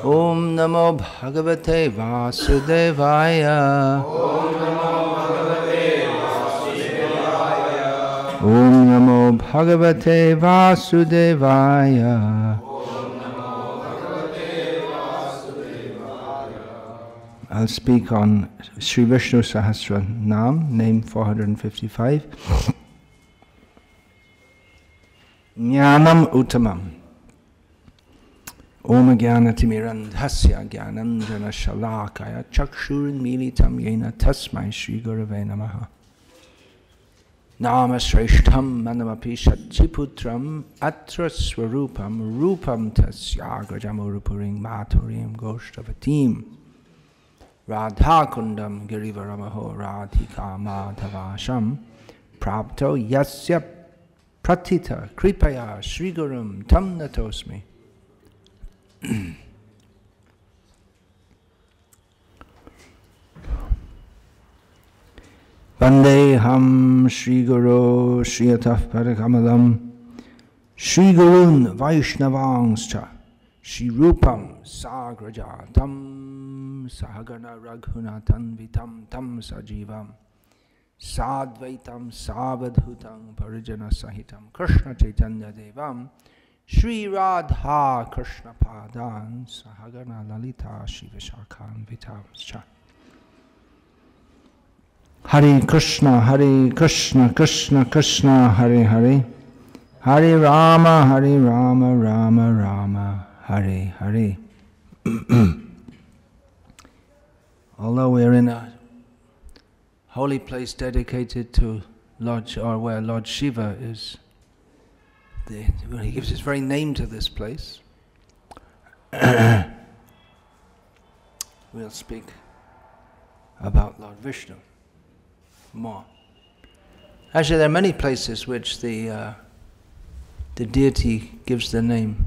Om Namo Bhagavate Vasudevaya. Om Namo Bhagavate Vasudevaya. I'll speak on Sri Visnu-sahasranama, name 455. Gyanam-uttamam. Om Gyanatimirandhasya Gyananjana Shalakaya Chakshurinmilitam Yena Tasmai Shri Gurave Namaha. Nama Shreshtham Manamapi Shachiputram Atra Swarupam Rupam Tasyagrajamurupuring Maturim Goshtavatim Radha Kundam Girivaramaho Radhika Madhavasham Prapto Yasya Pratita Kripaya Sri Gurum Tam Natosmi. Vandeham Shri Guru Shriyatah Parakamalam Shri Gurun Vaishnavangscha Shri Rupam Sagrajatam Sahagana Raghunatan Vitam Tam Sajivam Sadvaitam Savadhutam Parijana Sahitam Krishna Chaitanya Devam Shri Radha Krishna Padan Sahagana Lalita Shivashakhan Vitamscha. Hare Krishna, Krishna Krishna, Hare Hare, Hare Rama, Rama Rama, Hare Hare. Although we're in a holy place dedicated to Lord, or where Lord Shiva is, he gives his very name to this place. We'll speak about Lord Vishnu more. Actually, there are many places which the deity gives the name.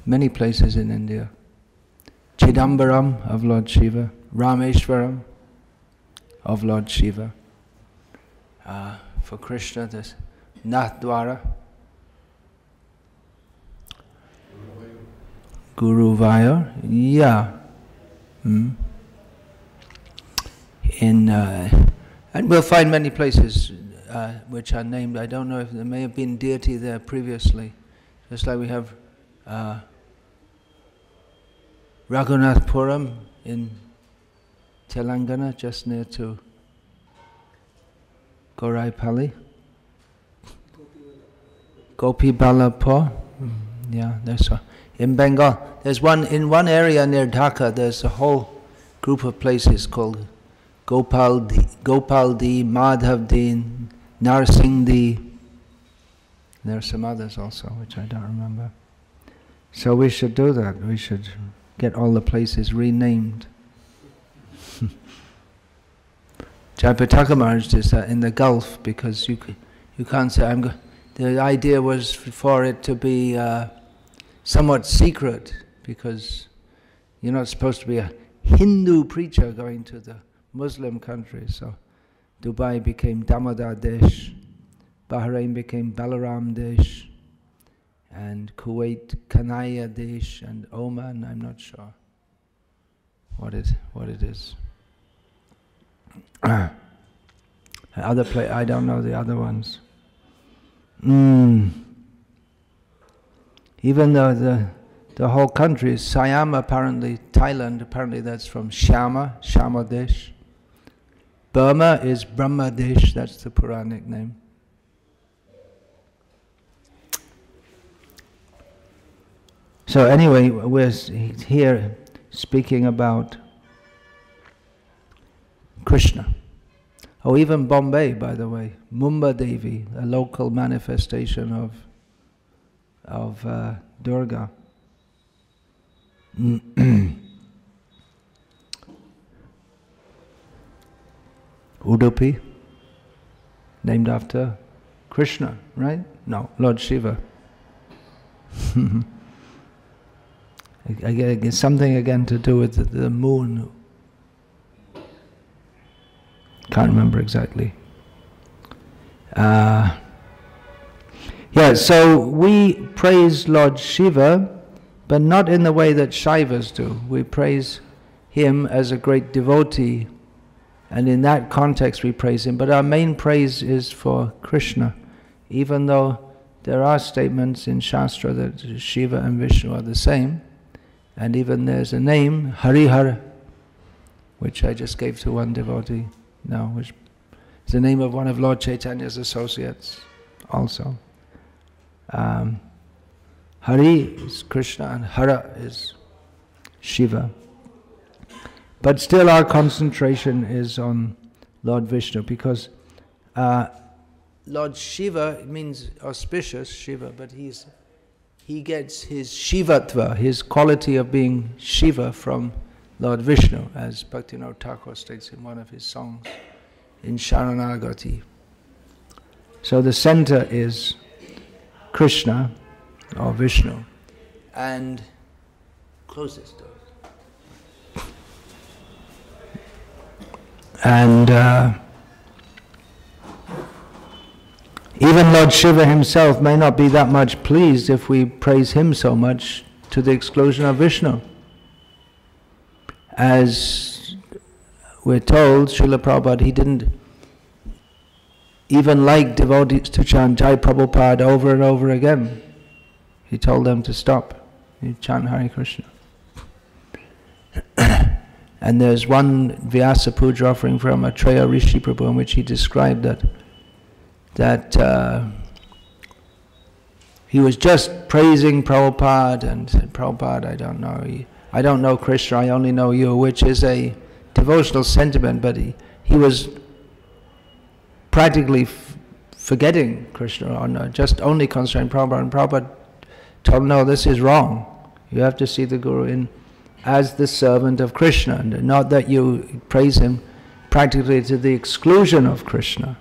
Many places in India. Chidambaram of Lord Shiva, Rameshwaram of Lord Shiva. For Krishna, there's Nathdwara, Guruvayur, yeah. And we'll find many places which are named. I don't know if there may have been deity there previously. Just like we have Raghunathpuram in Telangana, just near to Goraipalli. Gopibalapur. Yeah, there's one. In Bengal, there's one in one area near Dhaka. There's a whole group of places called Gopaldi, Madhavdi, Narsingdi. There are some others also, which I don't remember. So we should do that. We should get all the places renamed. Jayapataka Maharaj is in the Gulf because you can't say the idea was for it to be somewhat secret because you're not supposed to be a Hindu preacher going to the Muslim countries. So Dubai became Damodar Desh, Bahrain became Balaram Desh, and Kuwait Kanaya Desh, and Oman, I'm not sure what it is. Other I don't know the other ones. Even though the whole country is Siam, apparently, Thailand, apparently that's from Shama Desh. Burma is Brahmadesh, that's the Puranic name. So anyway, we're here speaking about Krishna. Oh, even Bombay, by the way, Mumba Devi, a local manifestation of Durga. Udupi, named after Krishna, right? No, Lord Shiva. It's something again to do with the moon. Can't remember exactly. Yeah, so we praise Lord Shiva, but not in the way that Shaivas do. We praise him as a great devotee, and in that context we praise him. But our main praise is for Krishna, even though there are statements in Shastra that Shiva and Vishnu are the same, and even there's a name, Harihara, which I just gave to one devotee now, which is the name of one of Lord Chaitanya's associates also. Hari is Krishna and Hara is Shiva. But still our concentration is on Lord Vishnu, because Lord Shiva, it means auspicious, Shiva, but he gets his Shivatva, his quality of being Shiva, from Lord Vishnu, as Bhaktivinoda Thakur states in one of his songs in Sharanagati. So the center is Krishna or Vishnu. And close this door. And even Lord Shiva himself may not be that much pleased if we praise him so much to the exclusion of Vishnu. As we're told, Srila Prabhupada, he didn't even like devotees to chant Jai Prabhupada over and over again. He told them to stop. You chant Hare Krishna. And there's one Vyasa Puja offering from Atreya Rishi Prabhu in which he described that he was just praising Prabhupada and said, Prabhupada, I don't know Krishna, I only know you, which is a devotional sentiment, but he was practically forgetting Krishna, or just only concentrating Prabhupada, and Prabhupada told him, no, this is wrong. You have to see the Guru as the servant of Krishna, and not that you praise him practically to the exclusion of Krishna.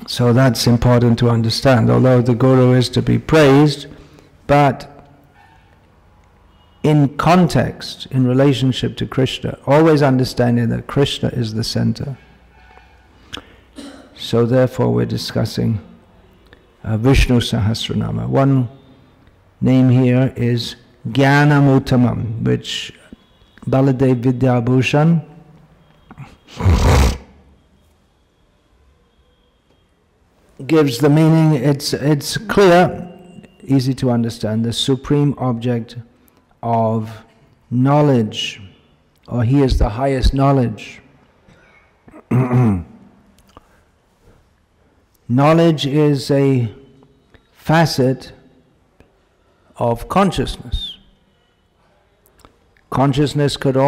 So that's important to understand, although the Guru is to be praised, but in context, in relationship to Krishna, always understanding that Krishna is the center. So therefore we're discussing Visnu-sahasranama. One name here is Gyanam-uttamam, which Baladev Vidyabhushan gives the meaning. It's clear, easy to understand, the supreme object of knowledge, or he is the highest knowledge. Knowledge is a facet of consciousness. Consciousness can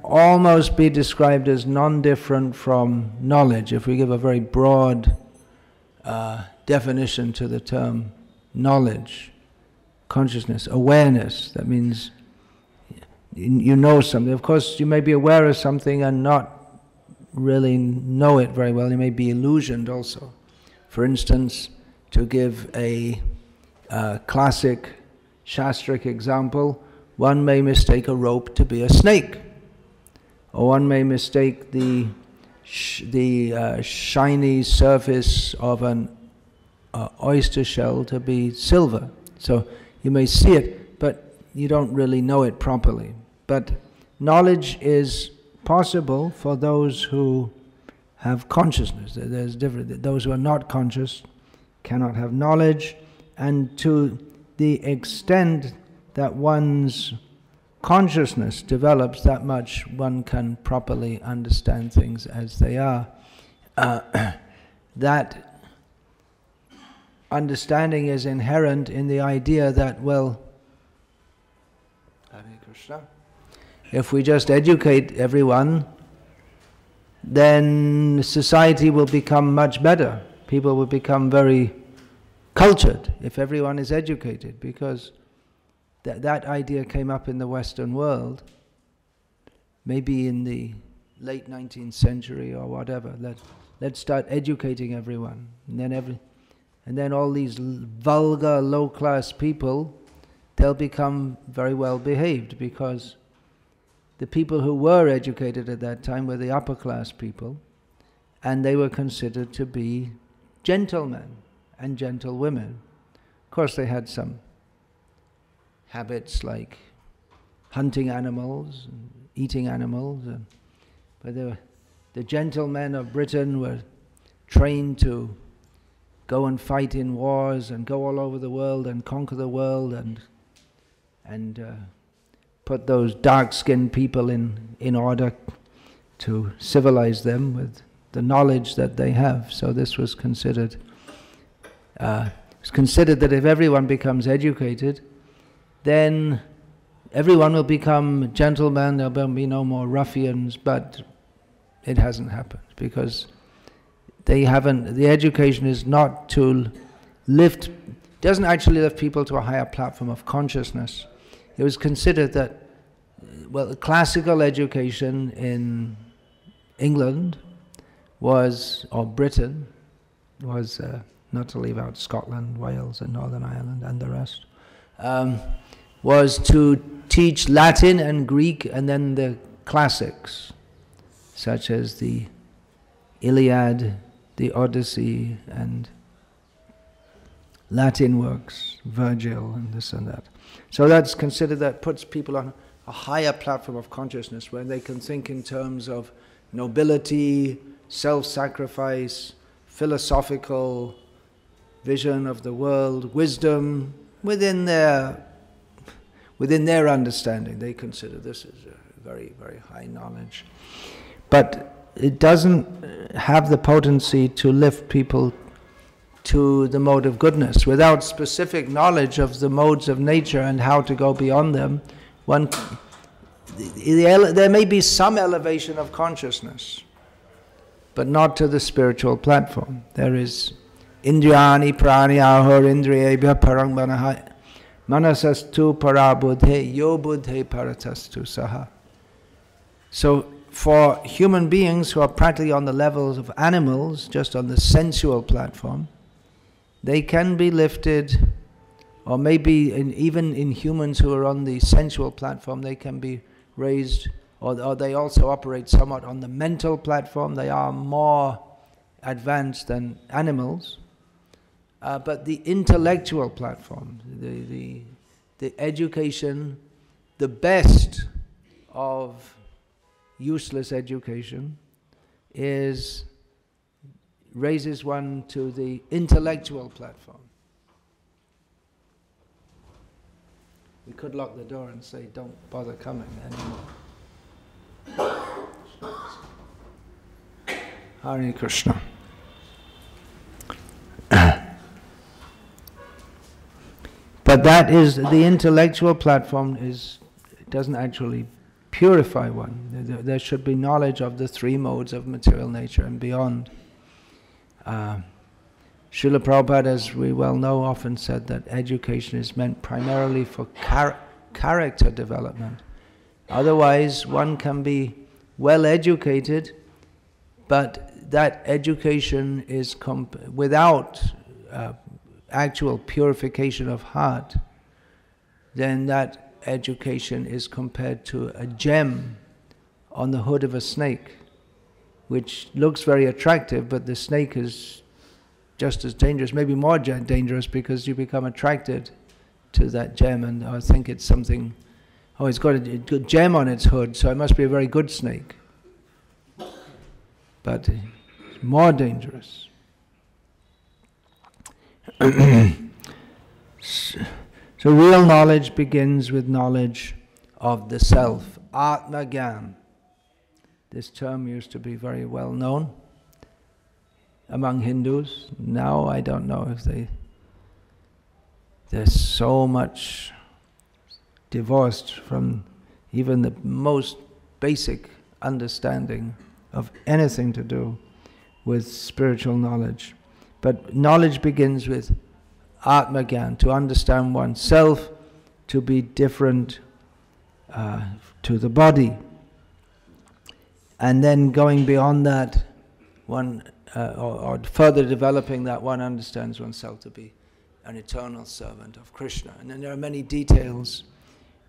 almost be described as non-different from knowledge, if we give a very broad definition to the term knowledge, consciousness, awareness. That means you know something. Of course, you may be aware of something and not really know it very well. You may be illusioned also. For instance, to give a classic Shastric example, one may mistake a rope to be a snake, or one may mistake the shiny surface of an oyster shell to be silver. So you may see it, but you don't really know it properly. But knowledge is possible for those who have consciousness. There's different. Those who are not conscious cannot have knowledge, and to the extent that one's consciousness develops, that much one can properly understand things as they are. That understanding is inherent in the idea that, well, Hare Krishna, if we just educate everyone, then society will become much better. People will become very cultured if everyone is educated, because that idea came up in the Western world, maybe in the late 19th century or whatever. Let's start educating everyone, and then all these vulgar, low-class people, they'll become very well behaved, because the people who were educated at that time were the upper-class people, and they were considered to be gentlemen and gentle women. Of course, they had some habits like hunting animals, and eating animals, but the gentlemen of Britain were trained to go and fight in wars and go all over the world and conquer the world and put those dark-skinned people in order to civilize them with the knowledge that they have. So this was considered. It's considered that if everyone becomes educated, then everyone will become gentlemen. There will be no more ruffians. But it hasn't happened because they haven't. The education is not to lift. Doesn't actually lift people to a higher platform of consciousness. It was considered that, well, classical education in England was, or Britain, was, not to leave out Scotland, Wales and Northern Ireland and the rest, was to teach Latin and Greek and then the classics, such as the Iliad, the Odyssey, and Latin works, Virgil and this and that. So that's considered, that puts people on a higher platform of consciousness where they can think in terms of nobility, self-sacrifice, philosophical vision of the world, wisdom, within their understanding. They consider this as a very, very high knowledge. But it doesn't have the potency to lift people to the mode of goodness. Without specific knowledge of the modes of nature and how to go beyond them, there may be some elevation of consciousness, but not to the spiritual platform. There is Indriyani praniyahor indriyebhya parang manasastu parabudhe yo buddhe paratastu saha. So for human beings who are practically on the levels of animals, just on the sensual platform, they can be lifted, or maybe even in humans who are on the sensual platform, they can be raised, or they also operate somewhat on the mental platform. They are more advanced than animals. But the intellectual platform, the education, the best of useless education raises one to the intellectual platform. We could lock the door and say, don't bother coming anymore. Hare Krishna. But that is, the intellectual platform doesn't actually purify one. There should be knowledge of the three modes of material nature and beyond. Srila Prabhupada, as we well know, often said that education is meant primarily for character development. Otherwise, one can be well educated, but that education is without actual purification of heart, then that education is compared to a gem on the hood of a snake, which looks very attractive, but the snake is just as dangerous, maybe more dangerous, because you become attracted to that gem and I think it's something, oh, it's got a good gem on its hood, so it must be a very good snake. But it's more dangerous. So real knowledge begins with knowledge of the self, Atma Gyan. This term used to be very well known among Hindus. Now I don't know if they're so much divorced from even the most basic understanding of anything to do with spiritual knowledge. But knowledge begins with Atma Gyan, to understand oneself, to be different to the body. And then going beyond that, or further developing that, one understands oneself to be an eternal servant of Krishna. And then there are many details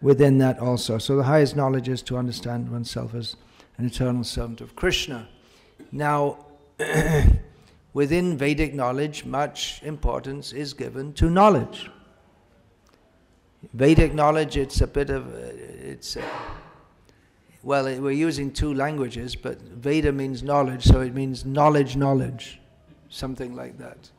within that also. So the highest knowledge is to understand oneself as an eternal servant of Krishna. Now, within Vedic knowledge, much importance is given to knowledge. Vedic knowledge, it's a bit of, well, we're using two languages, but Veda means knowledge, so it means knowledge, something like that.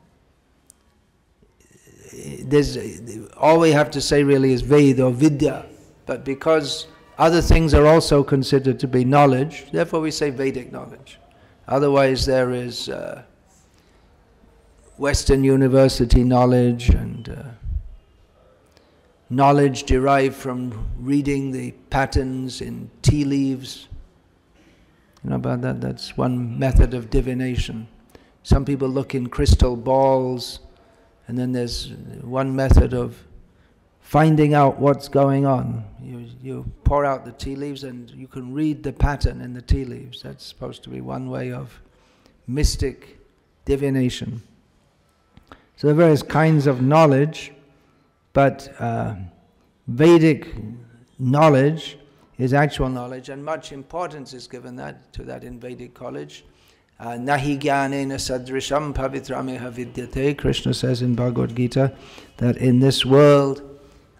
All we have to say really is Veda or Vidya, but because other things are also considered to be knowledge, therefore we say Vedic knowledge. Otherwise there is Western university knowledge and knowledge derived from reading the patterns in tea leaves. You know about that? That's one method of divination. Some people look in crystal balls, and then there's one method of finding out what's going on. You pour out the tea leaves and you can read the pattern in the tea leaves. That's supposed to be one way of mystic divination. So there are various kinds of knowledge, but Vedic knowledge is actual knowledge, and much importance is given to that in Vedic college. Nahi jnanena sadrisham pavitrameha vidyate. Krishna says in Bhagavad Gita that in this world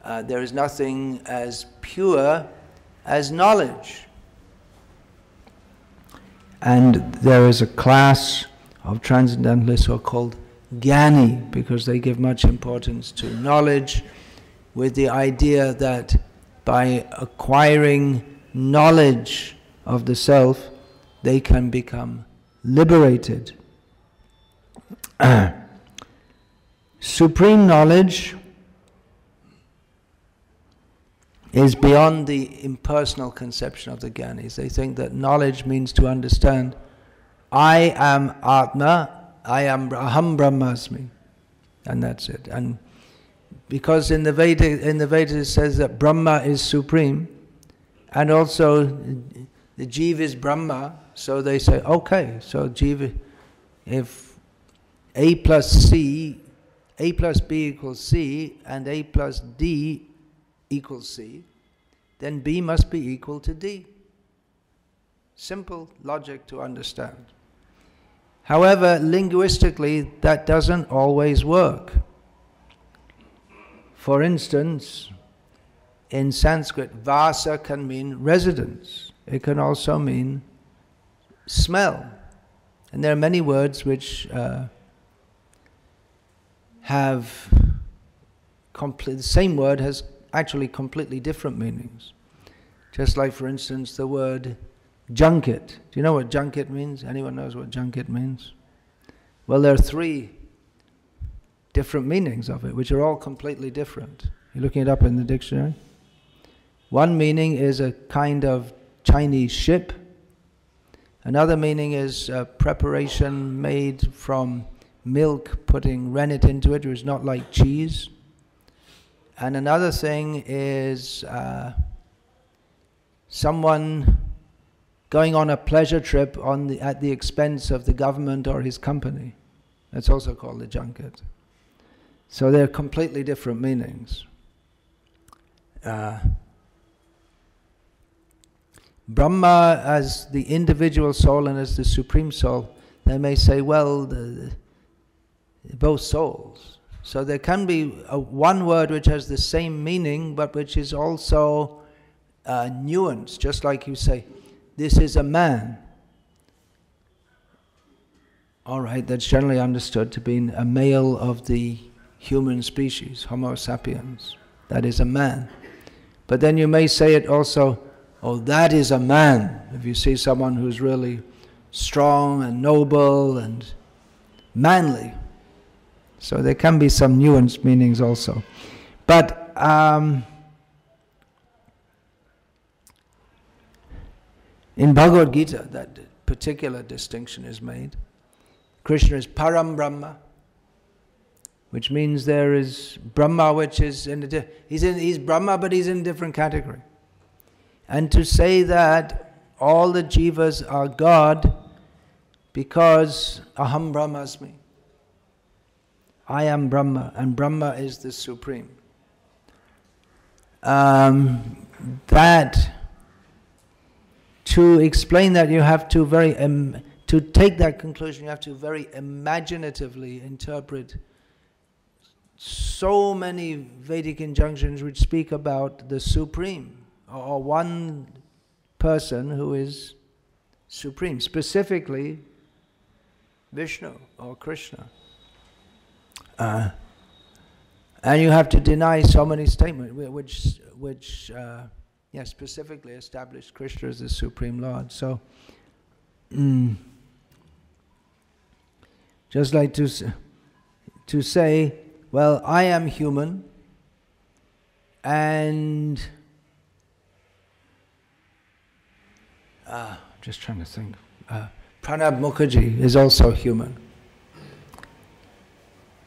there is nothing as pure as knowledge. And there is a class of transcendentalists who are called Jnani, because they give much importance to knowledge, with the idea that by acquiring knowledge of the self, they can become liberated. Supreme knowledge is beyond the impersonal conception of the Jnanis. They think that knowledge means to understand, I am Atma, Aham Brahmasmi, and that's it. And because in the Vedas it says that Brahma is supreme, and also the Jiva is Brahma, so they say, okay, so Jiva, if A plus B equals C, and A plus D equals C, then B must be equal to D. Simple logic to understand. However, linguistically, that doesn't always work. For instance, in Sanskrit, vasa can mean residence. It can also mean smell. And there are many words which have the same word has actually completely different meanings. Just like, for instance, the word junket. Do you know what junket means? Anyone knows what junket means? Well, there are three different meanings of it, which are all completely different. You're looking it up in the dictionary. One meaning is a kind of Chinese ship. Another meaning is a preparation made from milk, putting rennet into it, which is not like cheese. And another thing is someone going on a pleasure trip at the expense of the government or his company. That's also called a junket. So they're completely different meanings. Brahma as the individual soul and as the supreme soul, they may say, well, both souls. So there can be one word which has the same meaning, but which is also nuanced, just like you say, this is a man. All right, that's generally understood to be a male of the human species, Homo sapiens. That is a man. But then you may say it also, oh, that is a man. If you see someone who's really strong and noble and manly. So there can be some nuanced meanings also. But in Bhagavad Gita, that particular distinction is made. Krishna is Param Brahma, which means there is Brahma, which is he's Brahma, but he's in a different category. And to say that all the jivas are God because Aham Brahmasmi, I am Brahma, and Brahma is the supreme. To explain that, you have to to take that conclusion, you have to very imaginatively interpret so many Vedic injunctions which speak about the Supreme, or one person who is Supreme, specifically Vishnu or Krishna. And you have to deny so many statements which specifically establish Krishna as the Supreme Lord. So, just like to say, well, I am human, and just trying to think. Pranab Mukherjee is also human.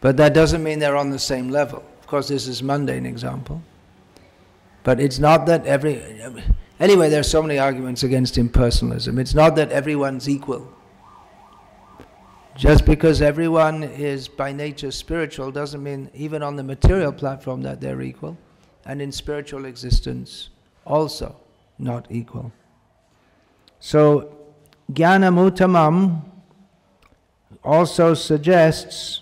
But that doesn't mean they're on the same level. Of course, this is a mundane example. But it's not that anyway, there are so many arguments against impersonalism. It's not that everyone's equal. Just because everyone is by nature spiritual doesn't mean, even on the material platform, that they're equal. And in spiritual existence, also not equal. So, Gyanam-uttamam also suggests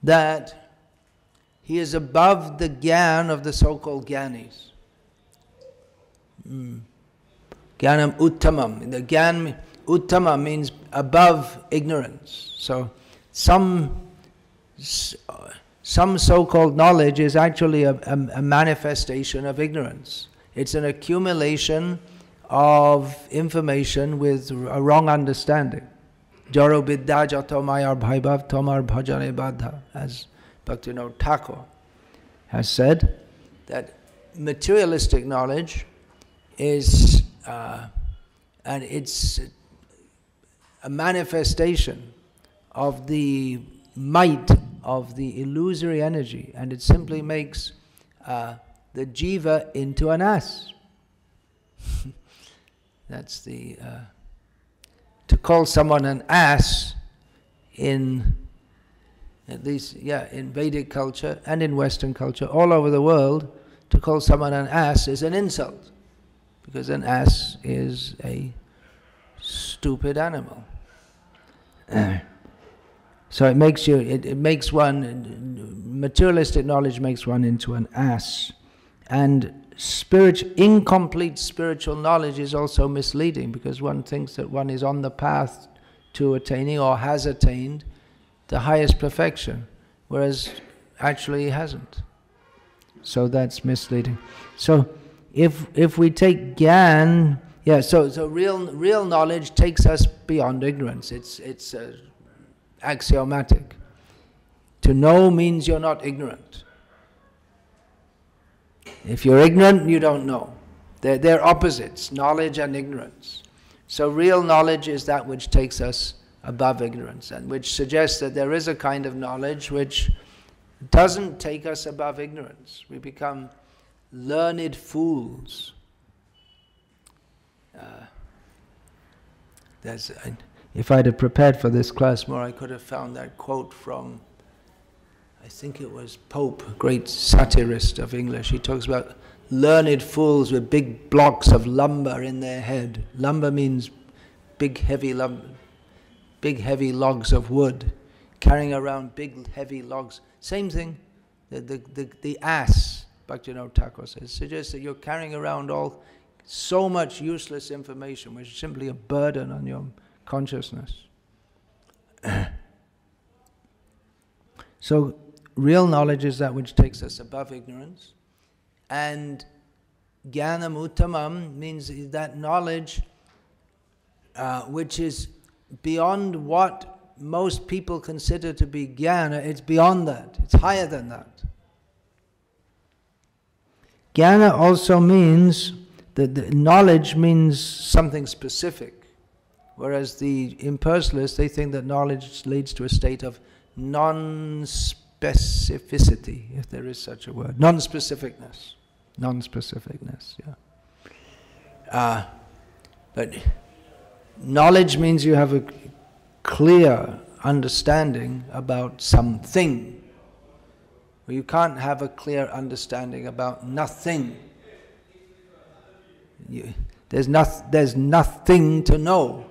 that he is above the gyan of the so-called Gyanis. Gyanam-uttamam. The Gyan-uttamam means above ignorance. So some so-called knowledge is actually a manifestation of ignorance. It's an accumulation of information with a wrong understanding. Jaro Bidya Jato Mayar Bhaibhav Tomar Bhajane Badha, as Bhakti Thakur has said, that materialistic knowledge is, and it's a manifestation of the might of the illusory energy, and it simply makes the jiva into an ass. That's the to call someone an ass in, at least, in Vedic culture and in Western culture, all over the world, to call someone an ass is an insult, because an ass is a stupid animal. So it makes you, it makes one, materialistic knowledge makes one into an ass. And incomplete spiritual knowledge is also misleading, because one thinks that one is on the path to attaining or has attained the highest perfection, whereas actually he hasn't. So that's misleading. So if we take Gyan, so real knowledge takes us beyond ignorance. It's axiomatic. To know means you're not ignorant. If you're ignorant, you don't know. They're opposites, knowledge and ignorance. So real knowledge is that which takes us above ignorance, and which suggests that there is a kind of knowledge which doesn't take us above ignorance. We become learned fools. If I'd have prepared for this class more, I could have found that quote from, I think it was Pope, a great satirist of English. He talks about learned fools with big blocks of lumber in their head. Lumber means big heavy logs of wood, carrying around big heavy logs. Same thing, the ass, Bhakti-vinod Thakur says, suggests that you're carrying around so much useless information, which is simply a burden on your consciousness. So real knowledge is that which takes us above ignorance, and Gyanam-uttamam means that knowledge which is beyond what most people consider to be jnana. It's beyond that, it's higher than that. Jnana also means that the knowledge means something specific, whereas the impersonalists, they think that knowledge leads to a state of non-specificity, if there is such a word. Non-specificness. Non-specificness, but knowledge means you have a clear understanding about something. Well, you can't have a clear understanding about nothing. There's nothing to know.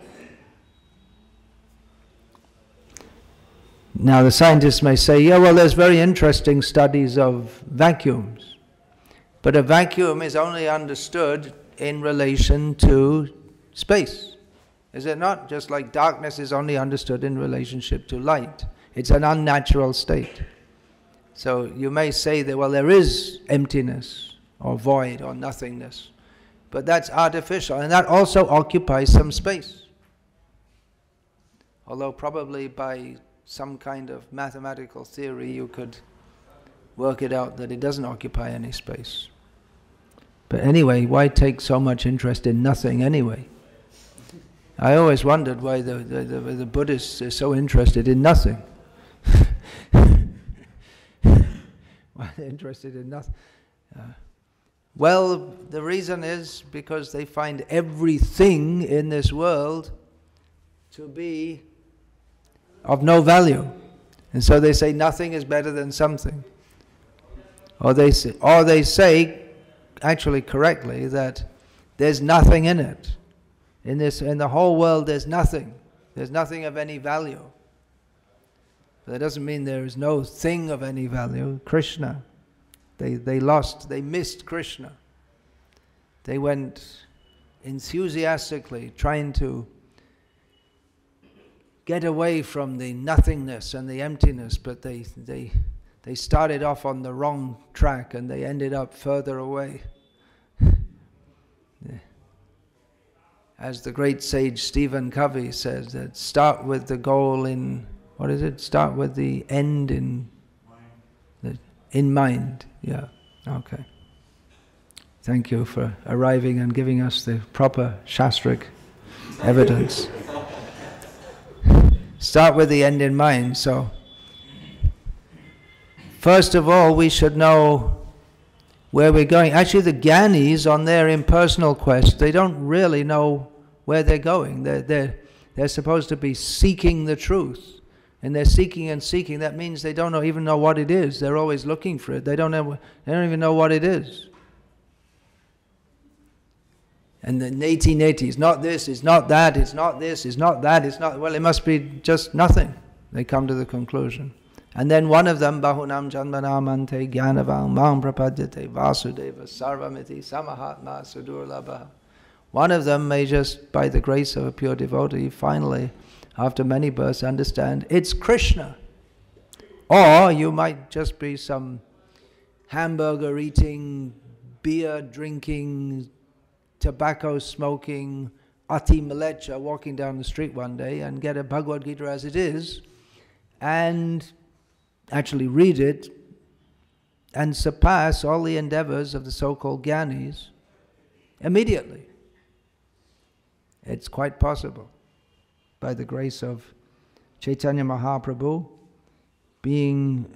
Now the scientists may say, yeah, well, there's very interesting studies of vacuums. But a vacuum is only understood in relation to space. Is it not? Just like darkness is only understood in relationship to light. It's an unnatural state. So you may say that, well, there is emptiness or void or nothingness. But that's artificial, and that also occupies some space. Although probably by some kind of mathematical theory you could work it out that it doesn't occupy any space. But anyway, why take so much interest in nothing anyway? I always wondered why the Buddhists are so interested in nothing. Why they're interested in nothing? Well, the reason is because they find everything in this world to be of no value. And so they say nothing is better than something. Or they say actually correctly, that there's nothing in it. In the whole world there's nothing. There's nothing of any value. But that doesn't mean there is no thing of any value. Krishna. They missed Krishna. They went enthusiastically trying to get away from the nothingness and the emptiness, but they started off on the wrong track and they ended up further away. As the great sage Stephen Covey says, that start with the goal in, what is it? Start with the end in mind. Yeah, okay. Thank you for arriving and giving us the proper shastric evidence. Start with the end in mind. So, first of all, we should know where we're going. Actually, the Gyanis, on their impersonal quest, they don't really know where they're going. They're supposed to be seeking the truth. And they're seeking and seeking. That means they don't even know what it is. They're always looking for it. They don't even know what it is. And the neti-neti, it's not this, it's not that, it's not this, it's not that, it's not, well, it must be just nothing. They come to the conclusion. And then one of them, Bahunam Janmanamante Gyanavam Mam Prapadyate Vasudeva Sarvamiti Samahatma Sudurlabha. One of them may just, by the grace of a pure devotee, finally, after many births, understand it's Krishna. Or you might just be some hamburger eating, beer drinking, tobacco smoking, ati malecha walking down the street one day and get a Bhagavad Gita as it is and actually read it and surpass all the endeavors of the so-called Gyanis immediately. It's quite possible, by the grace of Chaitanya Mahaprabhu being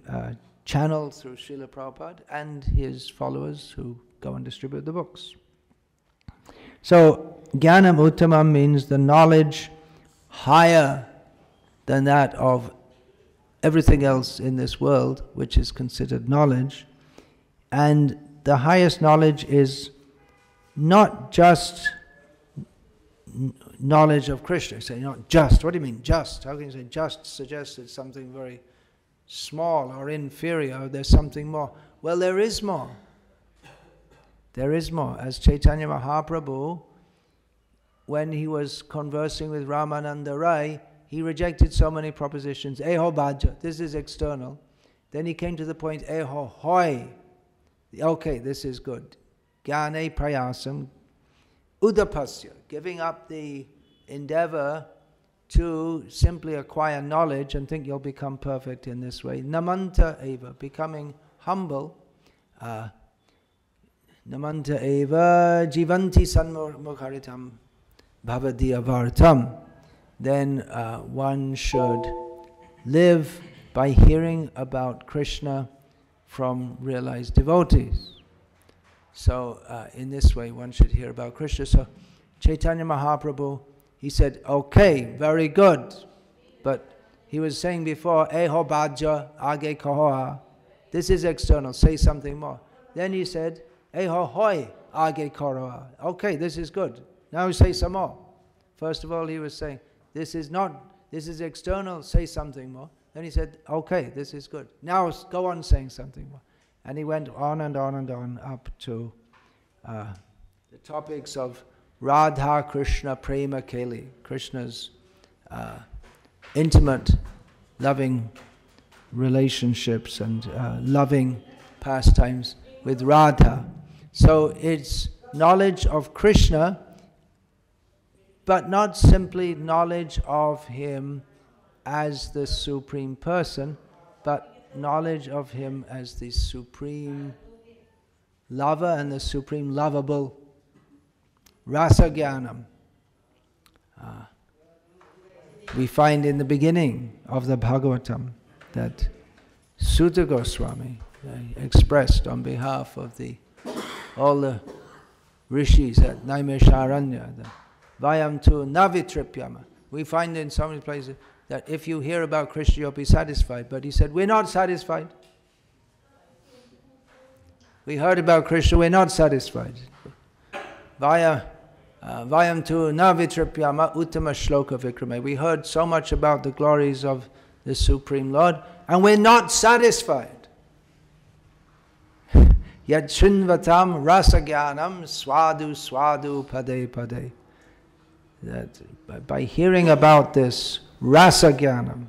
channeled through Srila Prabhupada and his followers who go and distribute the books. So, Gyanam-uttamam means the knowledge higher than that of everything else in this world, which is considered knowledge. And the highest knowledge is not just knowledge of Krishna. You say, not just. What do you mean, just? How can you say just suggests it's something very small or inferior? There's something more. Well, there is more. There is more. As Chaitanya Mahaprabhu, when he was conversing with Ramananda Rai, he rejected so many propositions. Eho bhaja, this is external. Then he came to the point, eho hoi. Okay, this is good. Gyane prayasam udapasya, giving up the endeavor to simply acquire knowledge and think you'll become perfect in this way. Namanta eva, becoming humble. Namanta eva jivanti sanmukharitam bhavadiyavartam. Then one should live by hearing about Krishna from realized devotees. So in this way one should hear about Krishna. So Chaitanya Mahaprabhu, he said, okay, very good. But he was saying before, eho bhaja age kahoha. This is external, say something more. Then he said, eho hoi age kahoha. Okay, this is good. Now say some more. First of all he was saying, this is external, say something more. Then he said, okay, this is good. Now go on saying something more. And he went on and on and on up to the topics of Radha Krishna Prema Keli, Krishna's intimate, loving relationships and loving pastimes with Radha. So it's knowledge of Krishna, but not simply knowledge of him as the Supreme Person, but knowledge of him as the Supreme Lover and the Supreme Lovable. Rasa Gyanam. We find in the beginning of the Bhagavatam that Sutta Goswami expressed on behalf of all the rishis at Naimesharanya, the Vayam tu navitripyama. We find in so many places that if you hear about Krishna, you'll be satisfied. But he said, we're not satisfied. We heard about Krishna, we're not satisfied. Vayam tu navitripyama uttama shloka vikrame. We heard so much about the glories of the Supreme Lord, and we're not satisfied. Yad shinvatam rasagyanam swadu swadu pade pade. That by hearing about this Rasa-gyanam,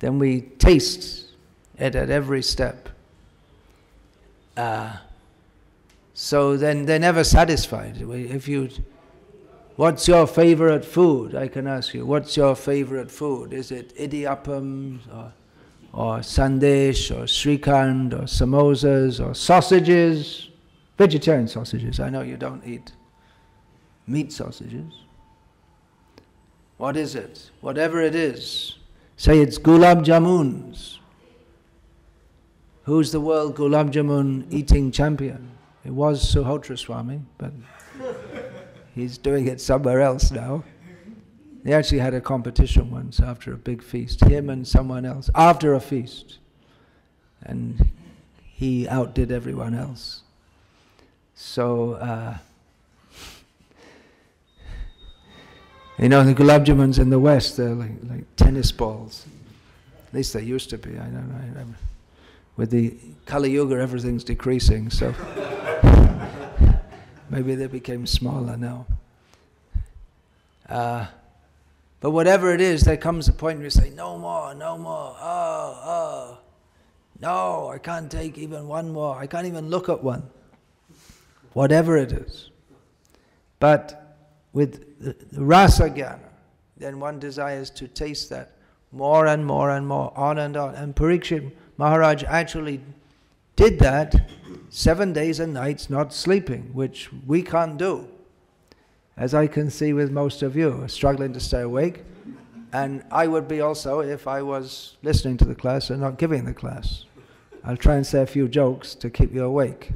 then we taste it at every step. So then they're never satisfied. What's your favorite food? I can ask you, what's your favorite food? Is it idiyappam or sandesh or shrikand or samosas or sausages? Vegetarian sausages. I know you don't eat meat sausages. What is it? Whatever it is. Say it's gulab jamuns. Who's the world gulab jamun eating champion? It was Suhotra Swami, but he's doing it somewhere else now. They actually had a competition once after a big feast, him and someone else, after a feast. And he outdid everyone else. So, you know, the gulab jamuns in the West, they're like tennis balls. At least they used to be. I don't know. With the Kali Yuga, everything's decreasing, so maybe they became smaller now. But whatever it is, there comes a point where you say, no more, no more, no, I can't take even one more, I can't even look at one. Whatever it is. But with the rasa jnana, then one desires to taste that more and more and more, on and on. And Parikshit Maharaj actually did that 7 days and nights not sleeping, which we can't do. As I can see with most of you, struggling to stay awake. And I would be also if I was listening to the class and not giving the class. I'll try and say a few jokes to keep you awake.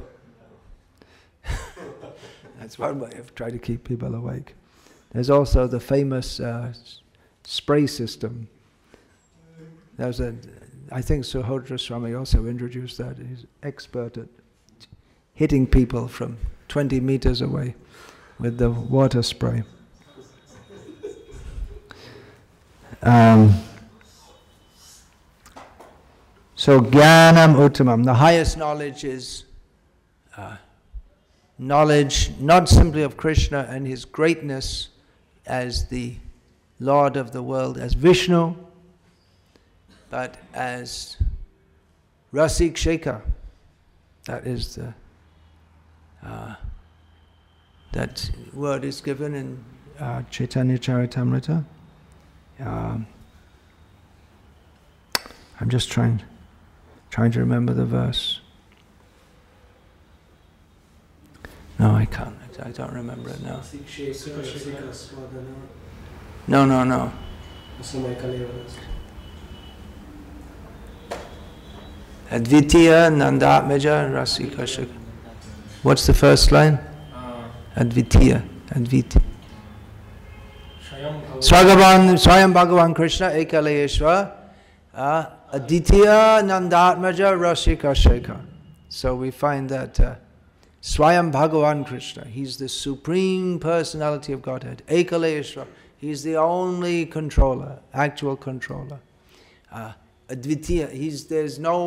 That's one way of trying to keep people awake. There's also the famous spray system. There's I think Suhotra Swami also introduced that. He's expert at hitting people from 20 meters away with the water spray. So Gyanam-uttamam, the highest knowledge is knowledge not simply of Krishna and his greatness as the Lord of the world, as Vishnu, but as Rasik Shekhar. That is the that word is given in Chaitanya Charitamrita. I'm just trying to remember the verse. No, I can't. I don't remember it now. No. Advitiya Nandatmaja Rasika Shika. What's the first line? Advitiya. Swayam Bhagavan Krishna Ekaleshwa Aditya Nandatmaja Rasika Sheka. So we find that Swayam Bhagavan Krishna, he's the supreme personality of Godhead. Ekaleshwa, he's the only controller, actual controller. Advitiya. There's no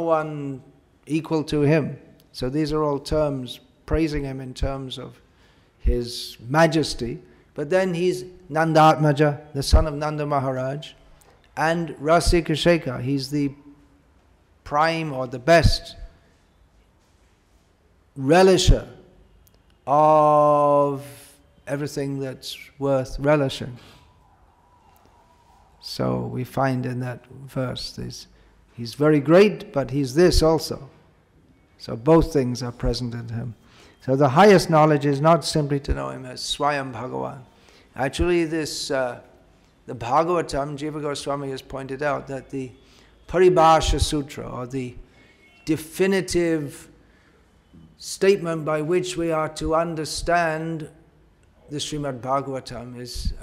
one equal to him. So these are all terms praising him in terms of his majesty. But then he's Nandatmaja, the son of Nanda Maharaj, and Rasikasheka. He's the prime or the best relisher of everything that's worth relishing. So we find in that verse, he's very great, but he's this also. So both things are present in him. So the highest knowledge is not simply to know him as Swayam Bhagavan. Actually, the Bhagavatam, Jiva Goswami has pointed out that the Paribhasha Sutra, or the definitive statement by which we are to understand the Srimad Bhagavatam, is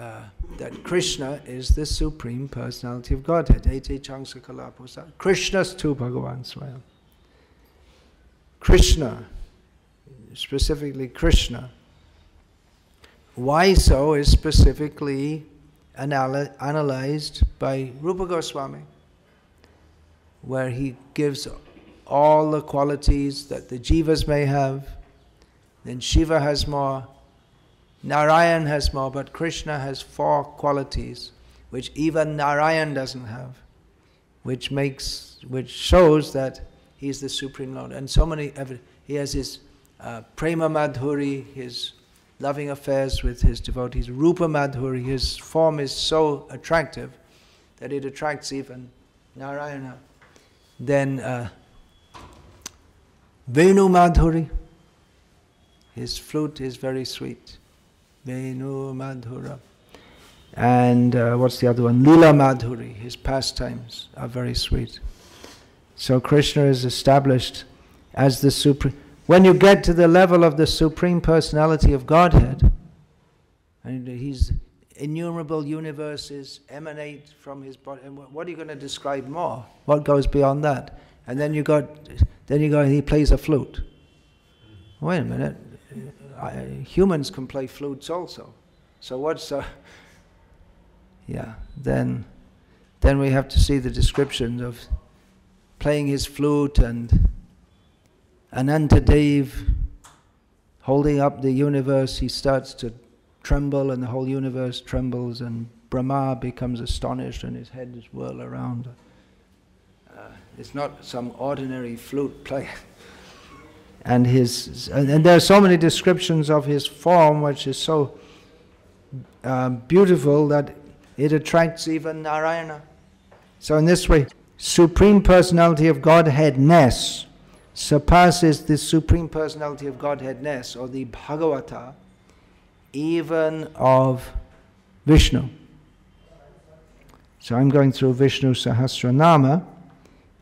that Krishna is the Supreme Personality of Godhead. Ete Changsa Kalapusa. Krishna's tu Bhagavan Swayam. Krishna, specifically Krishna. Why so is specifically analyzed by Rupa Goswami, where he gives all the qualities that the jivas may have. Then Shiva has more, Narayan has more, but Krishna has 4 qualities which even Narayan doesn't have, which shows that he is the Supreme Lord. And so many, he has his Prema Madhuri, his loving affairs with his devotees. Rupa Madhuri, his form is so attractive that it attracts even Narayana. Then Venu Madhuri, his flute is very sweet. Venu Madhura. And what's the other one? Lila Madhuri, his pastimes are very sweet. So Krishna is established as the Supreme. When you get to the level of the Supreme Personality of Godhead, and his innumerable universes emanate from his body, and what are you going to describe more? What goes beyond that? And then you go, he plays a flute. Wait a minute, humans can play flutes also. So what's then we have to see the descriptions of playing his flute and Anantadev holding up the universe. He starts to tremble and the whole universe trembles, and Brahma becomes astonished and his head is whirled around. It's not some ordinary flute player. And there are so many descriptions of his form which is so beautiful that it attracts even Narayana. So in this way, Supreme Personality of Godheadness surpasses the Supreme Personality of Godheadness, or the Bhagavata, even of Vishnu. So I'm going through Visnu-sahasranama,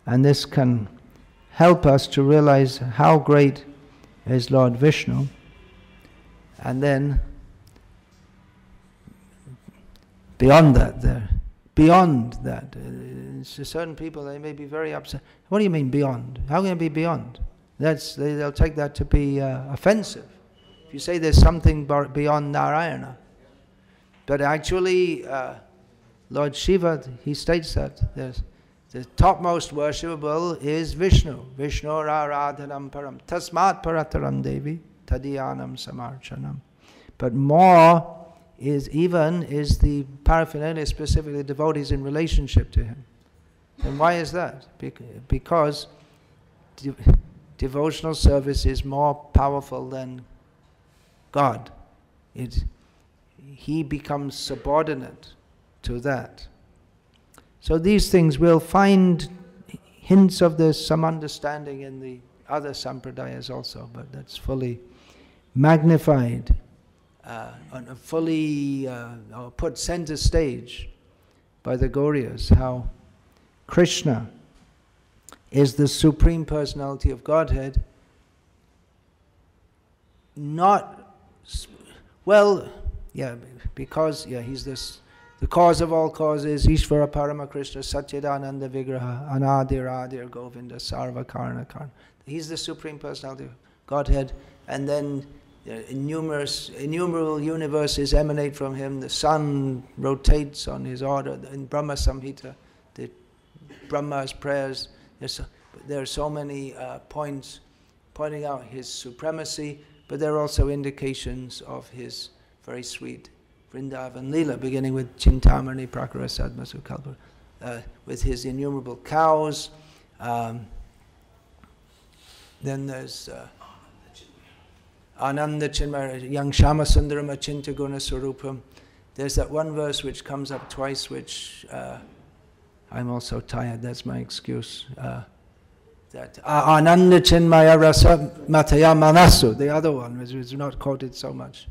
and this can help us to realize how great is Lord Vishnu. And then beyond that, certain people, they may be very upset. What do you mean beyond? How can it be beyond? They'll take that to be offensive. If you say there's something beyond Narayana. But actually, Lord Shiva, he states that the topmost worshipable is Vishnu. Vishnu aradhanam param. Tasmat parataram devi tadyanam samarchanam. But more is the paraphernalia, specifically devotees in relationship to him. And why is that? Because devotional service is more powerful than God. He becomes subordinate to that. So these things, we'll find hints of this, some understanding in the other sampradayas also, but that's fully magnified and fully put center stage by the Gauryas, how Krishna is the Supreme Personality of Godhead, because he's the cause of all causes, Ishvara Parama Krishna Satchidananda Vigraha Anadir Adir Govinda Sarva Karna Karna. He's the Supreme Personality of Godhead, and then innumerable universes emanate from him. The sun rotates on his order. In Brahma Samhita, the Brahma's prayers, there are so many points pointing out his supremacy, but there are also indications of his very sweet Vrindavan Leela, beginning with Chintamani Prakara Sadma Sukalpa, with his innumerable cows. Then there's Ananda Chinmaya, Yang Shama Sundaram Achinta Guna Swarupam. There's that one verse which comes up twice, which I'm also tired, that's my excuse. That Ananda Chinmaya Rasa Mataya Manasu, the other one, which is not quoted so much.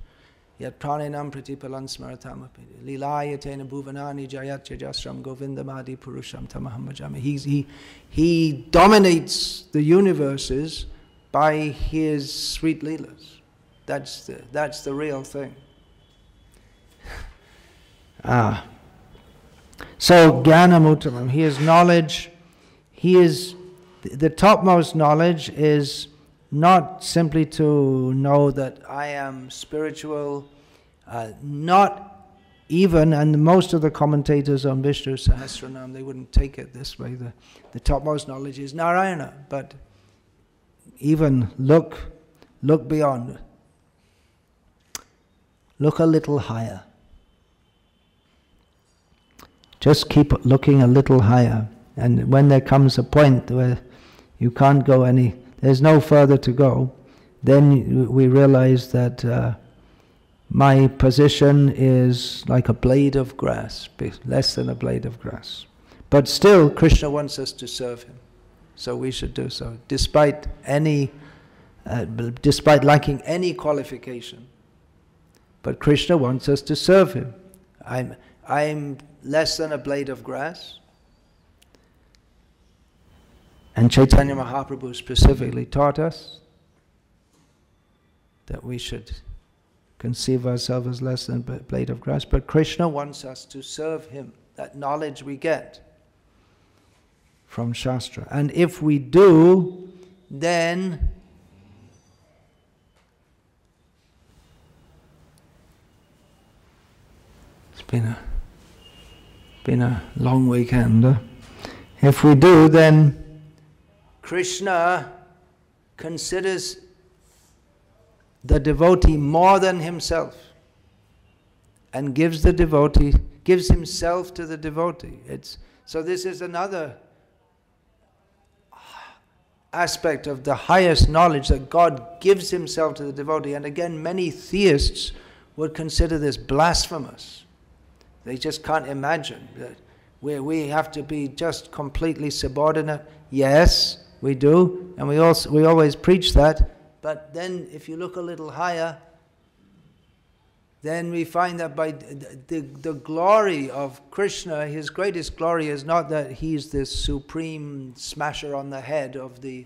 Yat Praninam Pratipalan Smaratamapati. Lilayatena Bhuvanani Jayat Jajasram Govindamadi Purusham Tamaham Bhajami. He dominates the universes by his sweet leelas. That's the real thing. So Gyanam-uttamam, he is knowledge. He is the topmost knowledge is not simply to know that I am spiritual, not even, and most of the commentators on Visnu-sahasranama, they wouldn't take it this way. The topmost knowledge is Narayana, but even look beyond. Look a little higher. Just keep looking a little higher. And when there comes a point where you can't go there's no further to go, then we realize that my position is like a blade of grass, less than a blade of grass. But still, Krishna wants us to serve him, so we should do so, despite lacking any qualification. But Krishna wants us to serve him. I'm less than a blade of grass. And Chaitanya Mahaprabhu specifically taught us that we should conceive ourselves as less than a blade of grass. But Krishna wants us to serve him, that knowledge we get from Shastra. And if we do, then it's been a long weekend. If we do, then Krishna considers the devotee more than himself and gives himself to the devotee. So this is another aspect of the highest knowledge, that God gives himself to the devotee. And again, many theists would consider this blasphemous. They just can't imagine that we have to be just completely subordinate. Yes, we do, and we always preach that. But then, if you look a little higher, then we find that by the glory of Krishna, his greatest glory is not that he's this supreme smasher on the head of the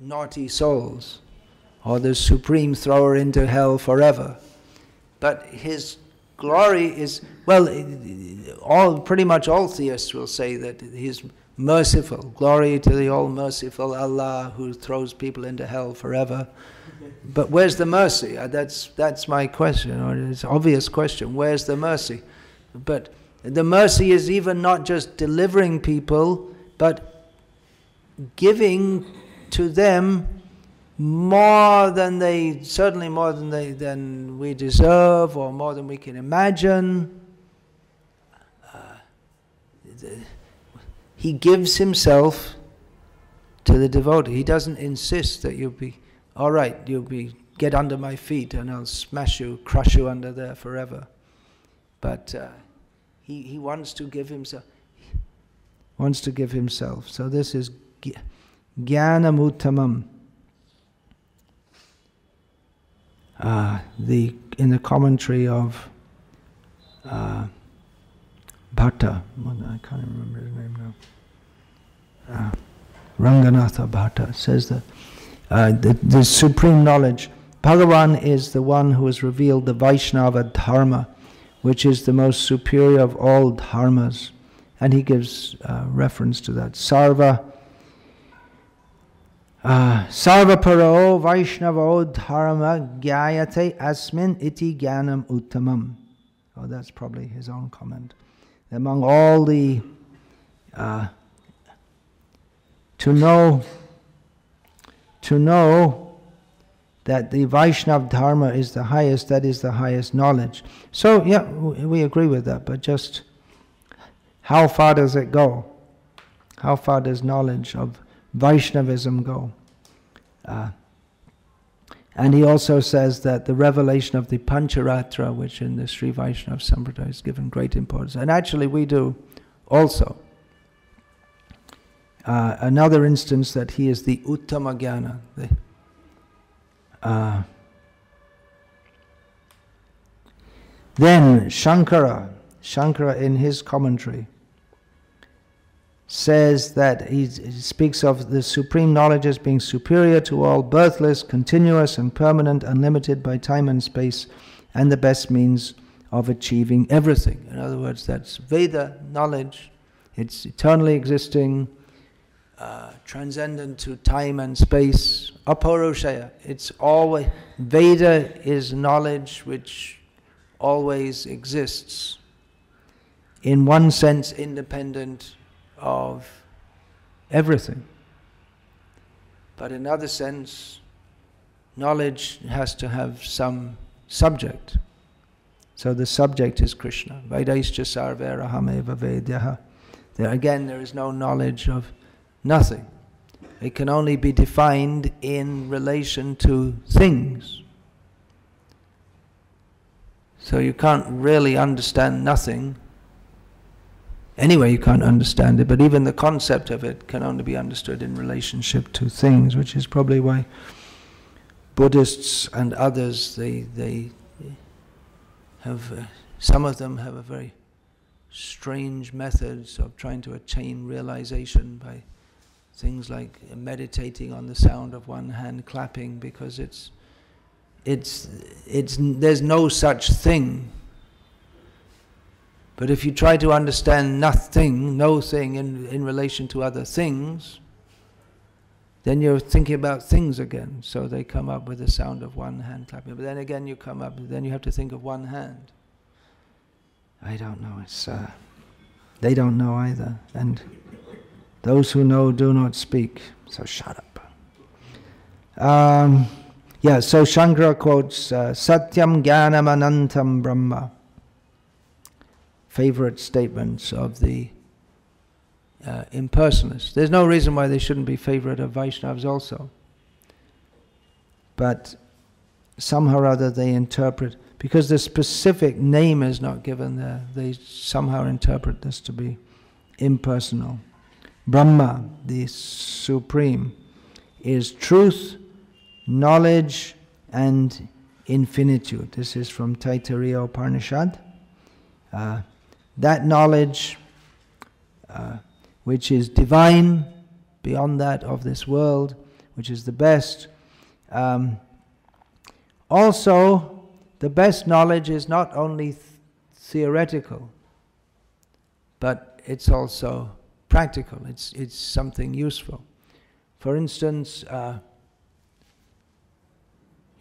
naughty souls, or the supreme thrower into hell forever. But his glory is, pretty much all theists will say that he's merciful. Glory to the all-merciful Allah who throws people into hell forever. But where's the mercy? That's my question, or it's an obvious question. Where's the mercy? But the mercy is even not just delivering people, but giving to them more than we deserve, or more than we can imagine. He gives himself to the devotee. He doesn't insist that you'll be, all right, get under my feet and I'll smash you, crush you under there forever. But he wants to give himself. So this is Gyanam-uttamam. In the commentary of Bhatta, I can't remember his name now. Ranganatha Bhatta says that the supreme knowledge, Bhagavan is the one who has revealed the Vaishnava Dharma, which is the most superior of all dharmas. And he gives reference to that. Sarva Sarvaparo Vaishnavo Dharma Gyayate Asmin Iti Gyanam-uttamam. Oh, that's probably his own comment. Among all the to know that the Vaishnav Dharma is the highest, that is the highest knowledge. So, yeah, we agree with that, but just how far does it go? How far does knowledge of Vaishnavism go? And he also says that the revelation of the Pancharatra, which in the Sri Vaishnava Sampradaya is given great importance, and actually we do also. Another instance that he is the Uttama Jnana. Then Shankara in his commentary says that he speaks of the supreme knowledge as being superior to all, birthless, continuous and permanent, unlimited by time and space, and the best means of achieving everything. In other words, that's Veda knowledge. It's eternally existing, transcendent to time and space, apaurushaya. It's always, Veda is knowledge which always exists, in one sense independent of everything. But in another sense, knowledge has to have some subject. So the subject is Krishna. Vedaischa sarverahameva vedyaha. There again, there is no knowledge of nothing. It can only be defined in relation to things. So you can't really understand nothing. Anyway, you can't understand it, but even the concept of it can only be understood in relationship to things, which is probably why Buddhists and others, they have, some of them have a very strange methods of trying to attain realization by things like meditating on the sound of one hand clapping, because there's no such thing. But if you try to understand nothing, no thing in relation to other things, then you're thinking about things again. So they come up with the sound of one hand clapping. But then again you come up, then you have to think of one hand. I don't know, they don't know either. And those who know do not speak, so shut up. So Shankara quotes, Satyam Jnanam Anantam Brahma. Favorite statements of the impersonalists. There's no reason why they shouldn't be favorite of Vaishnavas also. But somehow or other they interpret, because the specific name is not given there, they somehow interpret this to be impersonal. Brahma, the supreme, is truth, knowledge and infinitude. This is from Taittiriya Upanishad. That knowledge which is divine, beyond that of this world, which is the best. Also, the best knowledge is not only theoretical, but it's also practical. It's something useful. For instance,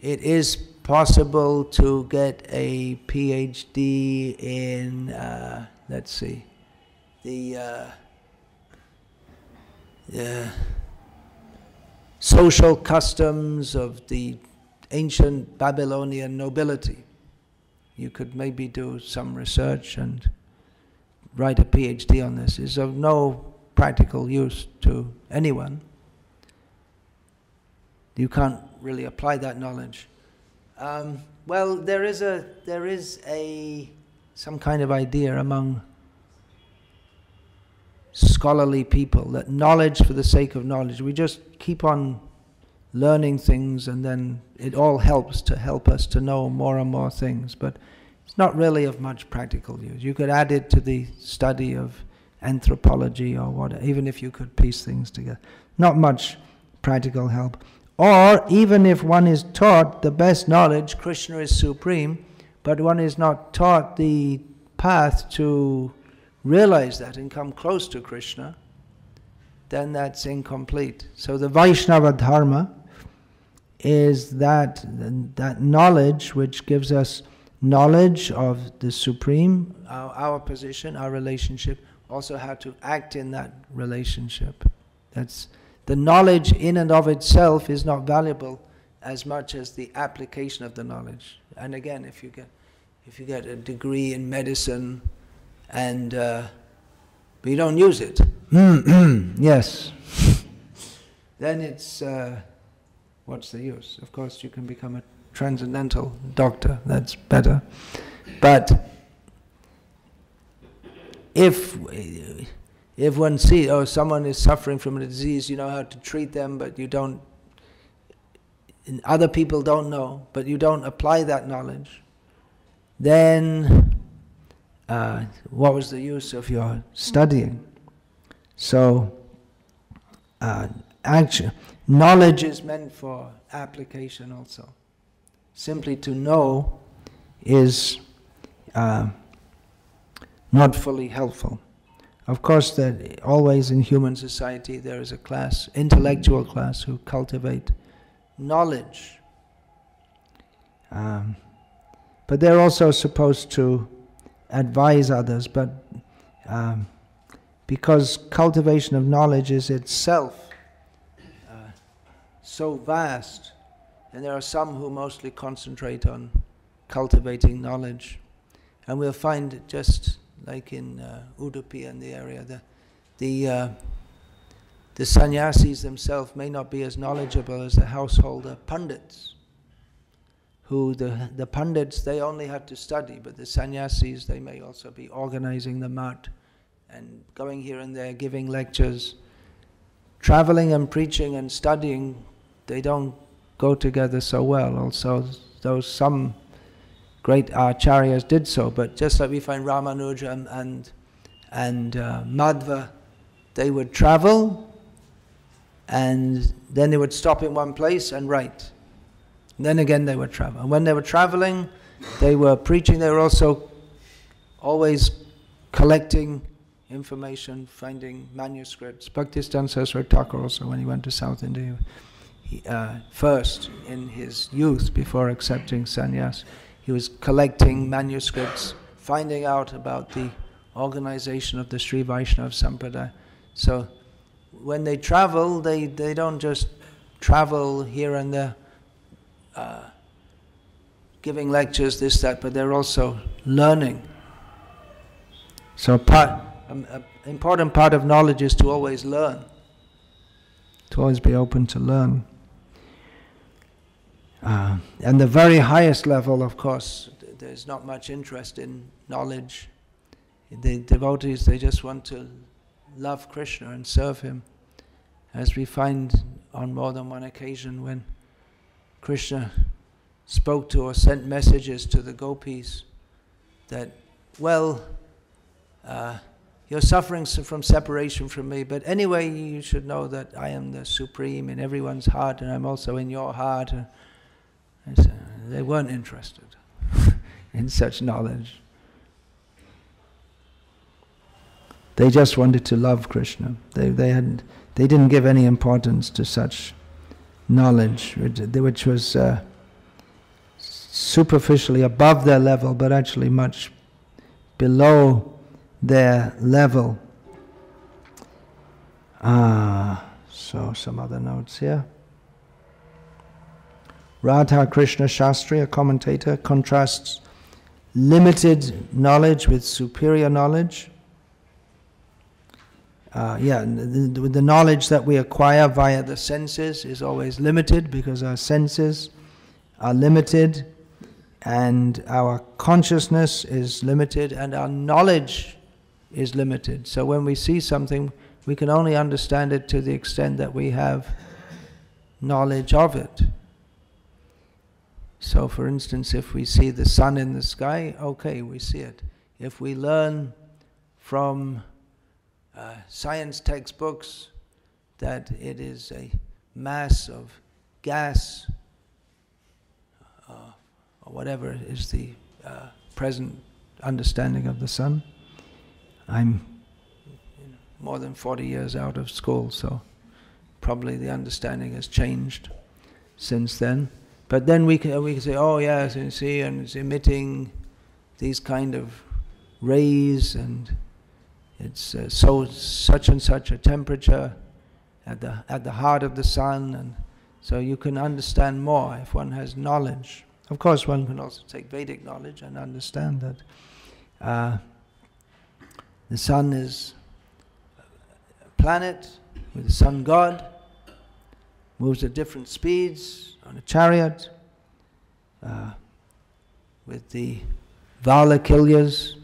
it is possible to get a PhD in, let's see, the social customs of the ancient Babylonian nobility. You could maybe do some research and write a PhD on this. It's of no practical use to anyone. You can't really apply that knowledge. Well, there is some kind of idea among scholarly people that knowledge for the sake of knowledge, we just keep on learning things and then it all helps to help us to know more and more things, but it's not really of much practical use. You could add it to the study of anthropology or whatever, even if you could piece things together. Not much practical help. Or even if one is taught the best knowledge, Krishna is supreme, but one is not taught the path to realize that and come close to Krishna, then that's incomplete. So the Vaishnava Dharma is that knowledge which gives us knowledge of the Supreme, our position, our relationship, also how to act in that relationship. That's the knowledge in and of itself is not valuable as much as the application of the knowledge. And again, if you get a degree in medicine and but you don't use it, yes, then it's what's the use? Of course, you can become a transcendental doctor. That's better, but if one sees, oh, someone is suffering from a disease, you know how to treat them, but you don't, and other people don't know, but you don't apply that knowledge, then what was the use of your studying? So, actually, knowledge is meant for application also. Simply to know is not fully helpful. Of course, that always in human society there is a class, intellectual class, who cultivate knowledge. But they're also supposed to advise others, but because cultivation of knowledge is itself so vast, and there are some who mostly concentrate on cultivating knowledge, and we'll find just like in Udupi and the area, the sannyasis themselves may not be as knowledgeable as the householder pandits, who the pandits, they only had to study, but the sannyasis, they may also be organizing the mat and going here and there, giving lectures. Traveling and preaching and studying, they don't go together so well. Also, though some great acharyas did so, but just like we find Ramanuja and Madhva, they would travel and then they would stop in one place and write. And then again they would travel. And when they were traveling, they were preaching, they were also always collecting information, finding manuscripts. Bhaktisiddhanta Saraswati Thakur also, when he went to South India, first in his youth, before accepting sannyas, he was collecting manuscripts, finding out about the organization of the Sri Vaishnava Sampradaya. So when they travel, they don't just travel here and there, giving lectures, this, that, but they're also learning. So an important part of knowledge is to always learn, to always be open to learn. And the very highest level, of course, there's not much interest in knowledge. The devotees, they just want to love Krishna and serve Him. As we find on more than one occasion when Krishna spoke to or sent messages to the gopis that, well, you're suffering from separation from me, but anyway you should know that I am the Supreme in everyone's heart and I'm also in your heart. And they weren't interested in such knowledge. They just wanted to love Krishna. They didn't give any importance to such knowledge, which was superficially above their level, but actually much below their level. So some other notes here. Radha Krishna Shastri, a commentator, contrasts limited knowledge with superior knowledge. The knowledge that we acquire via the senses is always limited because our senses are limited and our consciousness is limited and our knowledge is limited. So when we see something, we can only understand it to the extent that we have knowledge of it. So for instance, if we see the sun in the sky, okay, we see it. If we learn from science textbooks that it is a mass of gas, or whatever is the present understanding of the sun, more than 40 years out of school, so probably the understanding has changed since then. But then we can say, oh yes, you see, and it's emitting these kind of rays, and it's such and such a temperature at the heart of the sun, and so you can understand more if one has knowledge. Of course, one can also take Vedic knowledge and understand that the sun is a planet with the sun god, moves at different speeds on a chariot, with the Valakilyas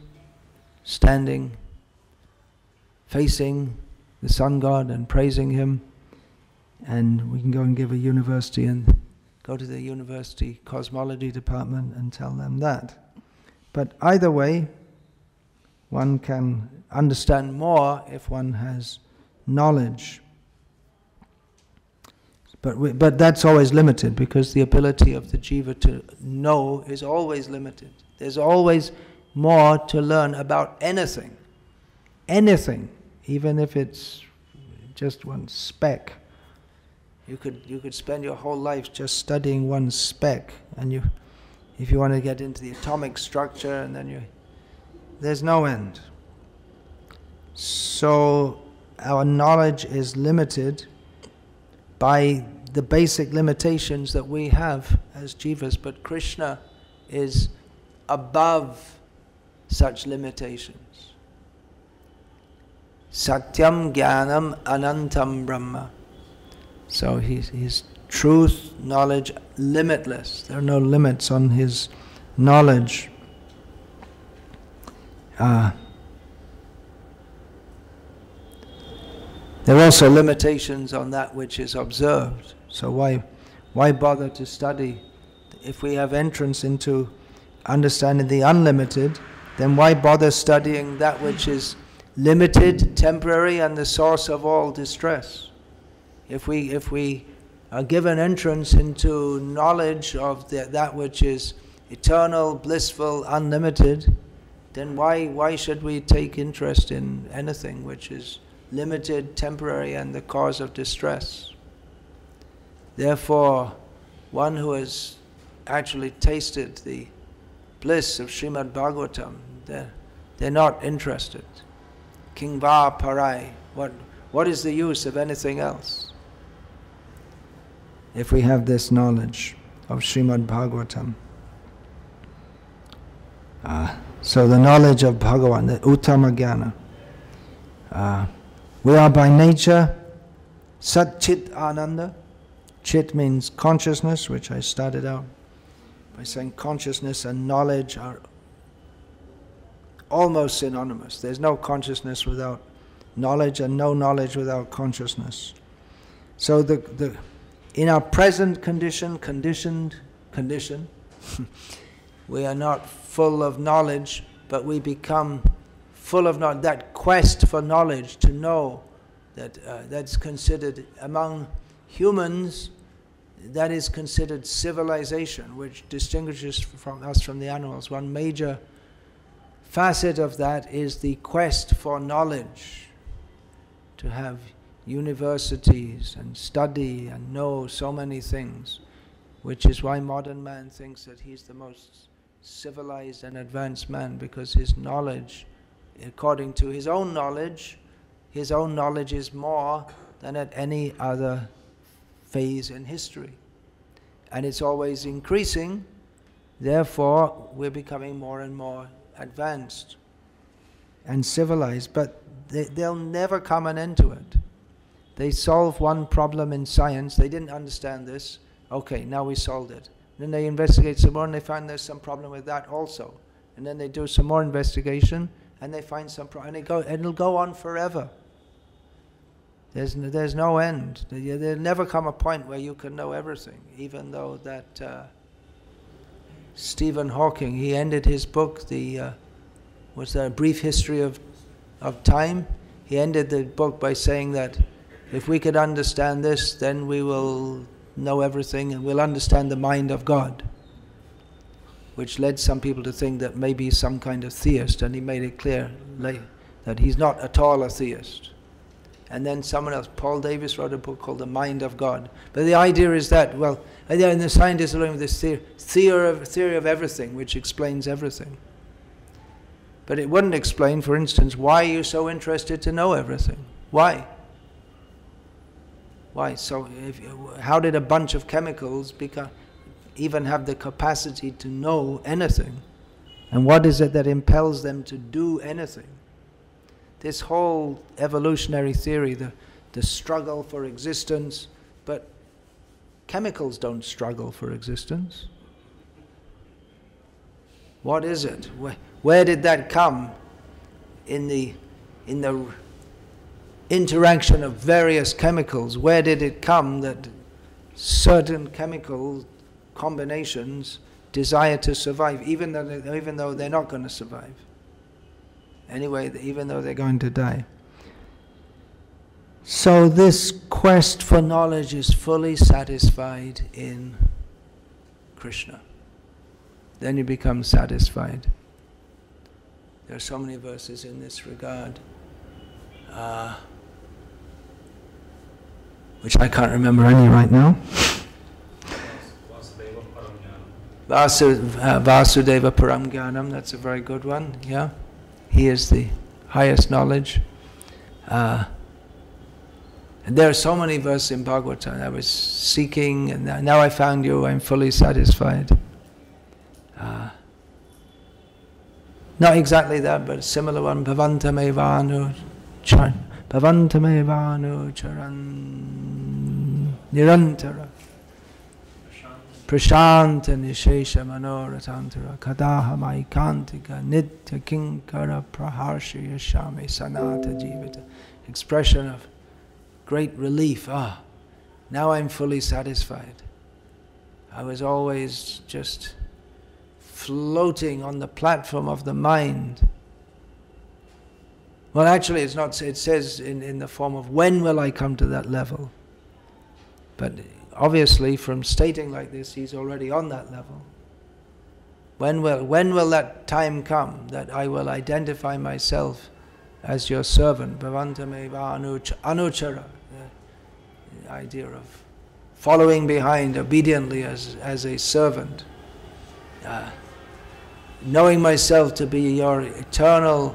standing, facing the sun god and praising him. And we can go and give a university and go to the university cosmology department and tell them that. But either way, one can understand more if one has knowledge. But that's always limited, because the ability of the jiva to know is always limited. There's always more to learn about anything. Anything, even if it's just one speck. You could spend your whole life just studying one speck, and if you want to get into the atomic structure, and then there's no end. So our knowledge is limited by the basic limitations that we have as jivas, but Krishna is above such limitations. Satyam Gyanam Anantam Brahma. So his truth, knowledge, limitless. There are no limits on his knowledge. There are also limitations on that which is observed. So why bother to study? If we have entrance into understanding the unlimited, then why bother studying that which is limited, temporary, and the source of all distress? If we are given entrance into knowledge of that which is eternal, blissful, unlimited, then why should we take interest in anything which is limited, temporary, and the cause of distress? Therefore, one who has actually tasted the bliss of Srimad Bhagavatam, they're not interested. King va parai, what is the use of anything else? If we have this knowledge of Srimad Bhagavatam. So the knowledge of Bhagavan, the Uttama Jnana. We are by nature Sat Chit Ananda. Chit means consciousness, which I started out by saying consciousness and knowledge are almost synonymous. There's no consciousness without knowledge, and no knowledge without consciousness. So in our present conditioned condition, we are not full of knowledge, but we become full of knowledge. That quest for knowledge, to know, that's considered among humans, that is considered civilization, which distinguishes us from the animals. One major facet of that is the quest for knowledge, to have universities and study and know so many things, which is why modern man thinks that he's the most civilized and advanced man, because his knowledge, according to his own knowledge is more than at any other phase in history. And it's always increasing, therefore we're becoming more and more advanced and civilized, but there'll never come an end to it. They solve one problem in science, they didn't understand this, okay, now we solved it. Then they investigate some more and they find there's some problem with that also. And then they do some more investigation and they find some problem, and it'll go on forever. There's no end. There'll never come a point where you can know everything, even though that Stephen Hawking, he ended his book, what's that, A Brief History of Time? He ended the book by saying that if we could understand this, then we will know everything and we'll understand the mind of God, which led some people to think that maybe he's some kind of theist, and he made it clear that he's not at all a theist. And then someone else, Paul Davis, wrote a book called The Mind of God. But the idea is that, well, and the scientists are looking at this theory of everything, which explains everything. But it wouldn't explain, for instance, why you're so interested to know everything. Why? Why? So, how did a bunch of chemicals even have the capacity to know anything? And what is it that impels them to do anything? This whole evolutionary theory, the struggle for existence, but chemicals don't struggle for existence. What is it? Where did that come in the interaction of various chemicals? Where did it come that certain chemical combinations desire to survive, even though they're not going to survive? Anyway, even though they're going to die. So this quest for knowledge is fully satisfied in Krishna. Then you become satisfied. There are so many verses in this regard, which I can't remember any right now. Vasudeva Param Gyanam, that's a very good one, yeah. He is the highest knowledge. And there are so many verses in Bhagavatam. I was seeking, and now I found you, I'm fully satisfied. Not exactly that, but a similar one. Bhavantamevanu charan nirantara prashanta nishesha manoratantara kadaha maikantika nitya kinkara praharshi yashami sanata jivita. Expression of great relief. Now I'm fully satisfied. I was always just floating on the platform of the mind. Well, actually it's not, it says in the form of when will I come to that level? But obviously from stating like this, he's already on that level. When will that time come that I will identify myself as your servant? Bhavantameva anuchara. The idea of following behind obediently as a servant. Knowing myself to be your eternal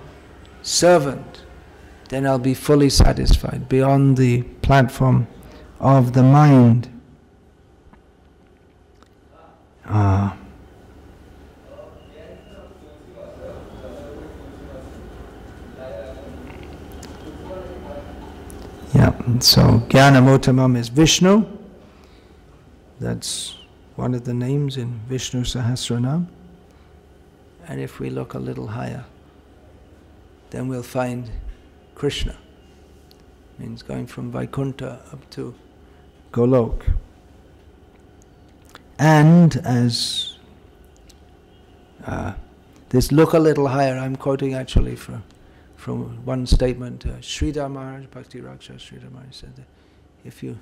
servant, then I'll be fully satisfied beyond the platform of the mind. So Gyanam-uttamam is Vishnu. That's one of the names in Visnu-sahasranama. And if we look a little higher, then we'll find Krishna. Means going from Vaikuntha up to Golok. And as this look a little higher, I'm quoting actually from one statement, Sridhar Maharaj, Bhakti Raksha Sridhar Maharaj said that if you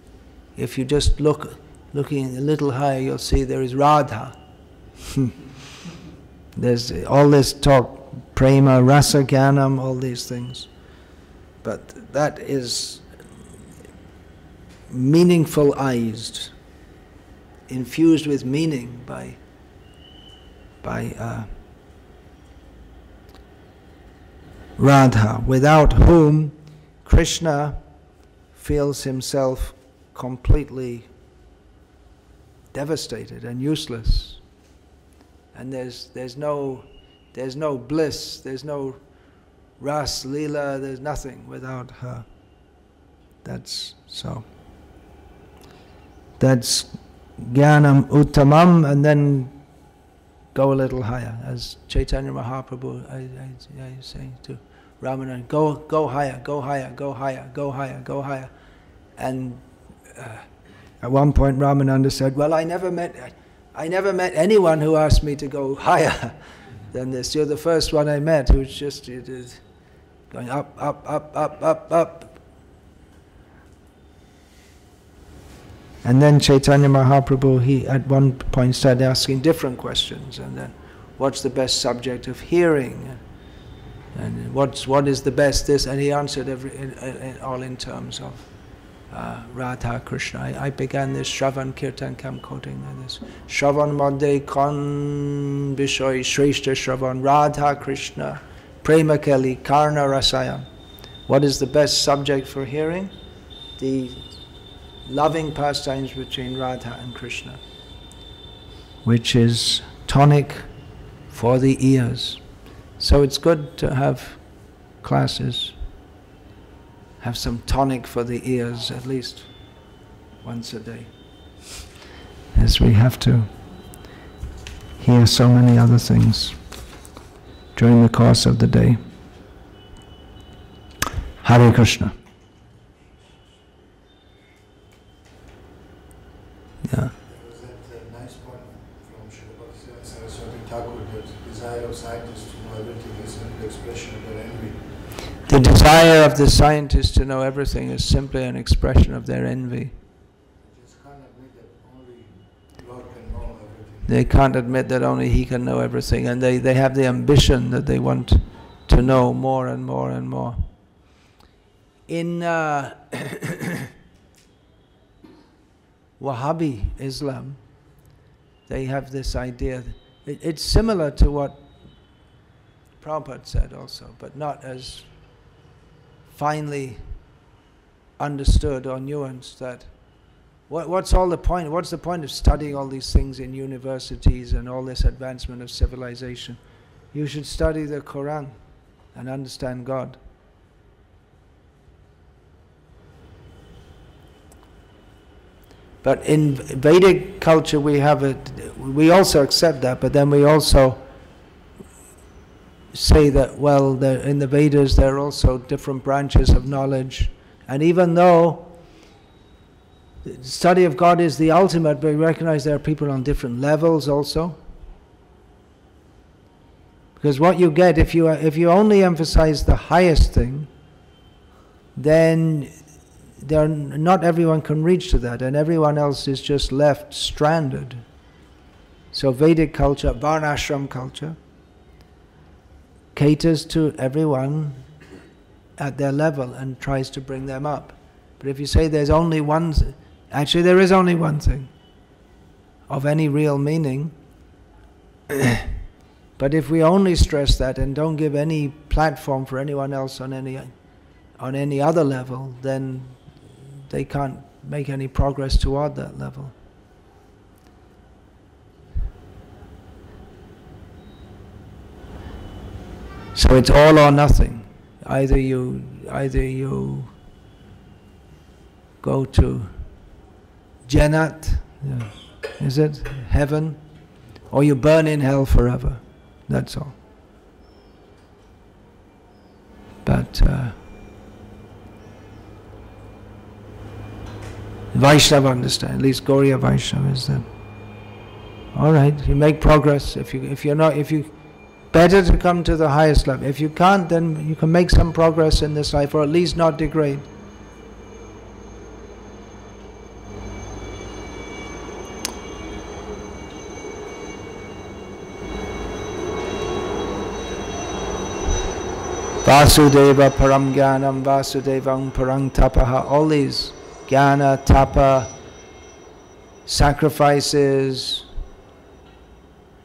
just looking a little higher, you'll see there is Radha. There's all this talk, prema, rasa, jnanam, all these things. But that is meaningfulized, infused with meaning by Radha, without whom Krishna feels himself completely devastated and useless. And there's no bliss, there's no ras, lila, there's nothing without her. That's so. That's Gyanam-uttamam, and then go a little higher. As Chaitanya Mahaprabhu, I say to Ramananda, go higher, go higher, go higher, go higher, go higher. And at one point Ramananda said, well, I never met anyone who asked me to go higher than this. You're the first one I met who's just going up, up, up, up, up, up. And then Chaitanya Mahaprabhu, he at one point started asking different questions. And then, what's the best subject of hearing? And what is the best this? And he answered all in terms of Radha Krishna. I began this Shravan Kirtan Kam quoting this. Shravan Madhe Kan Bishoy Shreshta Shravan Radha Krishna Prema Keli Karna Rasayam. What is the best subject for hearing? The loving pastimes between Radha and Krishna, which is tonic for the ears. So it's good to have classes, have some tonic for the ears at least once a day, as we have to hear so many other things during the course of the day. Hare Krishna. Yeah. There was that nice point from Srila Saraswati Thakur that desire of scientists to know everything is simply expression of their envy. The desire of the scientists to know everything is simply an expression of their envy. They just can't admit that only Lord can know everything. They can't admit that only He can know everything, and they have the ambition that they want to know more and more and more. In Wahhabi Islam, they have this idea. It's similar to what Prabhupada said also, but not as finely understood or nuanced. That what's all the point? What's the point of studying all these things in universities and all this advancement of civilization? You should study the Quran and understand God. But in Vedic culture we have it, we also accept that, but then we also say that, well, in the Vedas there are also different branches of knowledge, and even though the study of God is the ultimate, we recognize there are people on different levels also. Because what you get, if you only emphasize the highest thing, then not everyone can reach to that, and everyone else is just left stranded. So Vedic culture, Varnashram culture, caters to everyone at their level and tries to bring them up. But if you say there's only one, actually there is only one thing of any real meaning, but if we only stress that and don't give any platform for anyone else on any other level, then they can't make any progress toward that level. So it's all or nothing. Either you go to Jannat, is it heaven, or you burn in hell forever. That's all. But Vaishnava understand, at least Gauriya Vaishnava is that. All right, you make progress. If you better to come to the highest level. If you can't, then you can make some progress in this life, or at least not degrade. Vasudeva param jnanam, Vasudevang parang tapaha. All these jnana, tapa, sacrifices,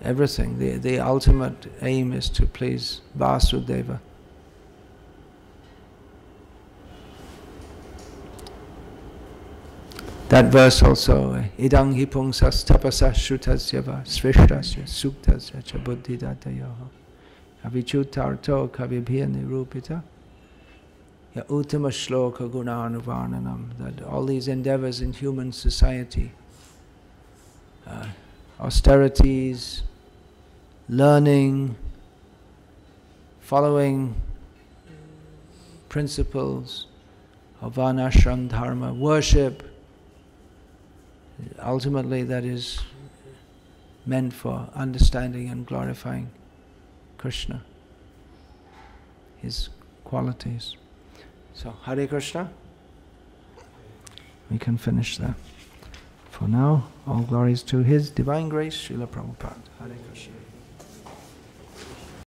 everything. The ultimate aim is to please Vasudeva. That verse also, idang hi pungsas tapasas shrutasya srishtasya suktasya cha buddhidatayaha avichutarto kavibhya nirupita ya uttama shloka gunanuvarnanam. That all these endeavors in human society, austerities, learning, following principles of varnashram dharma, worship, ultimately that is meant for understanding and glorifying Krishna, His qualities. So, Hare Krishna. We can finish there. For now, all glories to His Divine Grace, Srila Prabhupada. Hare Krishna.